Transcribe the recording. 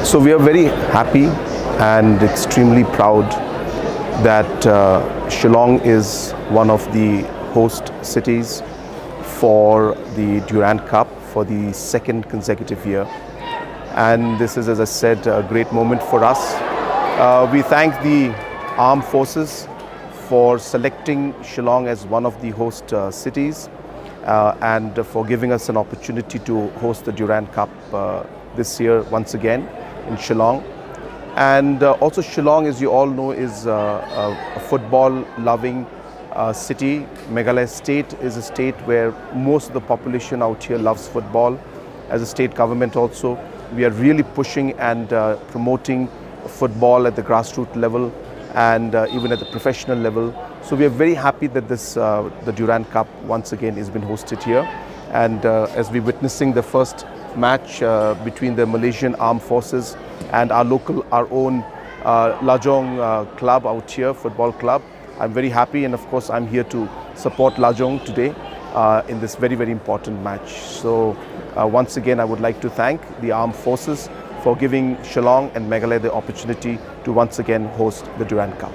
So we are very happy and extremely proud that Shillong is one of the host cities for the Durand Cup for the second consecutive year. And this is, as I said, a great moment for us. We thank the armed forces for selecting Shillong as one of the host cities and for giving us an opportunity to host the Durand Cup this year once again in Shillong. And also Shillong, as you all know, is a football-loving city. Meghalaya state is a state where most of the population out here loves football. As a state government also, we are really pushing and promoting football at the grassroots level and even at the professional level. So we are very happy that the Durand Cup once again has been hosted here. And as we're witnessing the first match between the Malaysian Armed Forces and our own Lajong club out here, football club. I'm very happy, and of course I'm here to support Lajong today in this very, very important match. So once again I would like to thank the Armed Forces for giving Shillong and Meghalaya the opportunity to once again host the Durand Cup.